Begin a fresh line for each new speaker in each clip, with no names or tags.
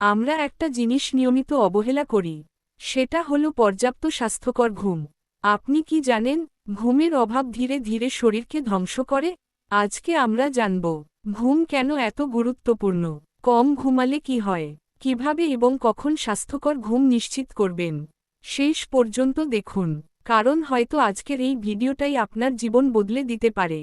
আমরা একটা জিনিস নিয়মিত অবহেলা করি, সেটা হলো পর্যাপ্ত স্বাস্থ্যকর ঘুম। আপনি কি জানেন, ঘুমের অভাব ধীরে ধীরে শরীরকে ধ্বংস করে? আজকে আমরা জানব, ঘুম কেন এত গুরুত্বপূর্ণ, কম ঘুমালে কি হয়, কিভাবে এবং কখন স্বাস্থ্যকর ঘুম নিশ্চিত করবেন। শেষ পর্যন্ত দেখুন, কারণ হয়তো আজকের এই ভিডিওটাই আপনার জীবন বদলে দিতে পারে।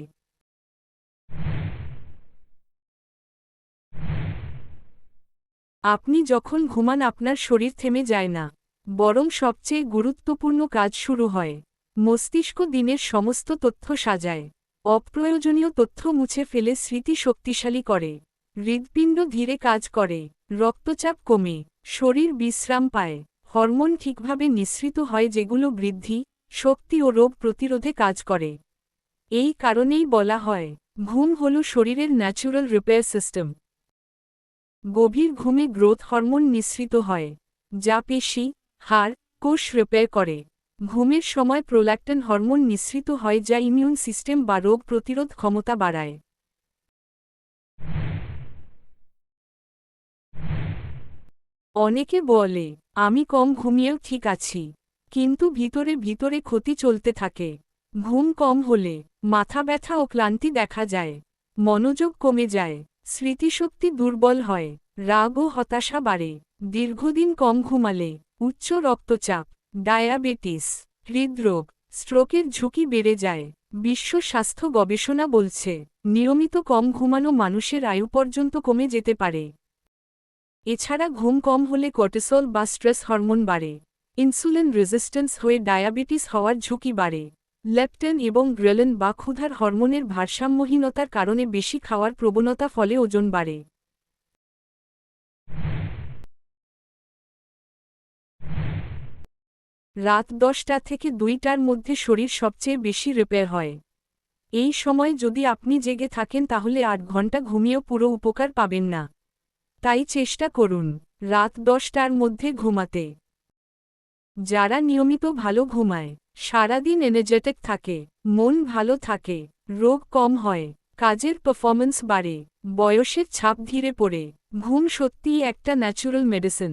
আপনি যখন ঘুমান আপনার শরীর থেমে যায় না, বরং সবচেয়ে গুরুত্বপূর্ণ কাজ শুরু হয়। মস্তিষ্ক দিনের সমস্ত তথ্য সাজায়, অপ্রয়োজনীয় তথ্য মুছে ফেলে স্মৃতি শক্তিশালী করে, হৃৎপিণ্ড ধীরে কাজ করে, রক্তচাপ কমে, শরীর বিশ্রাম পায়, হরমোন ঠিকভাবে নিঃসৃত হয় যেগুলো বৃদ্ধি, শক্তি ও রোগ প্রতিরোধে কাজ করে। এই কারণেই বলা হয়, ঘুম হল শরীরের ন্যাচুরাল রিপেয়ার সিস্টেম। গভীর ঘুমে গ্রোথ হরমোন নিঃসৃত হয়, যা পেশি, হাড়, কোষ রিপেয়ার করে। ঘুমের সময় প্রোল্যাক্টিন হরমোন নিঃসৃত হয় যা ইমিউন সিস্টেম বা রোগ প্রতিরোধ ক্ষমতা বাড়ায়। অনেকে বলে, আমি কম ঘুমিয়েও ঠিক আছি, কিন্তু ভিতরে ভিতরে ক্ষতি চলতে থাকে। ঘুম কম হলে মাথা ব্যথা ও ক্লান্তি দেখা যায়, মনোযোগ কমে যায়, স্মৃতিশক্তি দুর্বল হয়, রাগ ও হতাশা বাড়ে। দীর্ঘদিন কম ঘুমালে উচ্চ রক্তচাপ, ডায়াবেটিস, হৃদরোগ, স্ট্রোকের ঝুঁকি বেড়ে যায়। বিশ্ব স্বাস্থ্য গবেষণা বলছে, নিয়মিত কম ঘুমানো মানুষের আয়ু পর্যন্ত কমে যেতে পারে। এছাড়া ঘুম কম হলে কর্টিসল বা স্ট্রেস হরমোন বাড়ে, ইনসুলিন রেজিস্ট্যান্স হয়ে ডায়াবেটিস হওয়ার ঝুঁকি বাড়ে। লেপটিন এবং গ্রেলিন বা ক্ষুধার হরমোনের ভারসাম্যহীনতার কারণে বেশি খাওয়ার প্রবণতা ফলে ওজন বাড়ে। রাত 10টা থেকে 2টার মধ্যে শরীর সবচেয়ে বেশি রিপেয়ার হয়। এই সময় যদি আপনি জেগে থাকেন তাহলে 8 ঘন্টা ঘুমিয়েও পুরো উপকার পাবেন না। তাই চেষ্টা করুন রাত 10টার মধ্যে ঘুমাতে। যারা নিয়মিত ভালো ঘুমায়, সারাদিন এনার্জেটিক থাকে, মন ভালো থাকে, রোগ কম হয়, কাজের পারফরম্যান্স বাড়ে, বয়সের ছাপ ধীরে পড়ে। ঘুম সত্যিই একটা ন্যাচুরাল মেডিসিন।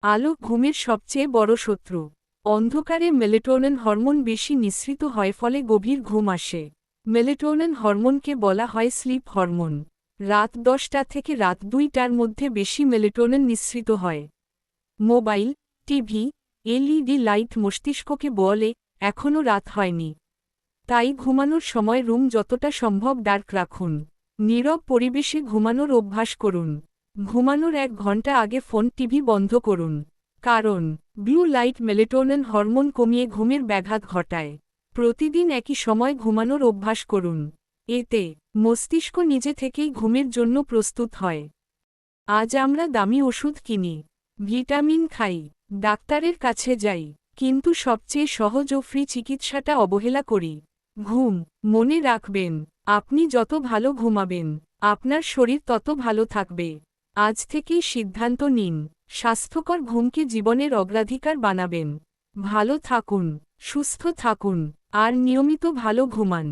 আলো ঘুমের সবচেয়ে বড় শত্রু। অন্ধকারে মেলাটোনিন হরমোন বেশি নিঃসৃত হয় ফলে গভীর ঘুম আসে। মেলাটোনিন হরমোনকে বলা হয় স্লিপ হরমোন। রাত 10টা থেকে রাত 2টার মধ্যে বেশি মেলাটোনিন নিঃসৃত হয়। মোবাইল, টিভি, এলইডি লাইট মস্তিষ্ককে বলে, এখনও রাত হয়নি। তাই ঘুমানোর সময় রুম যতটা সম্ভব ডার্ক রাখুন। নীরব পরিবেশে ঘুমানোর অভ্যাস করুন। ঘুমানোর 1 ঘন্টা আগে ফোন টিভি বন্ধ করুন। কারণ ব্লু লাইট মেলাটোনিন হরমোন কমিয়ে ঘুমের ব্যাঘাত ঘটায়। প্রতিদিন একই সময় ঘুমানোর অভ্যাস করুন। এতে মস্তিষ্ক নিজে থেকেই ঘুমের জন্য প্রস্তুত হয়। আজ আমরা দামি ওষুধ কিনি, ভিটামিন খাই, ডাক্তারের কাছে যাই, কিন্তু সবচেয়ে সহজ ও ফ্রি চিকিৎসাটা অবহেলা করি। ঘুম। মনে রাখবেন, আপনি যত ভালো ঘুমাবেন, আপনার শরীর তত ভালো থাকবে। আজ থেকেই সিদ্ধান্ত নিন, স্বাস্থ্যকর ঘুমকে জীবনের অগ্রাধিকার বানাবেন। ভালো থাকুন, সুস্থ থাকুন, আর নিয়মিত ভালো ঘুমান।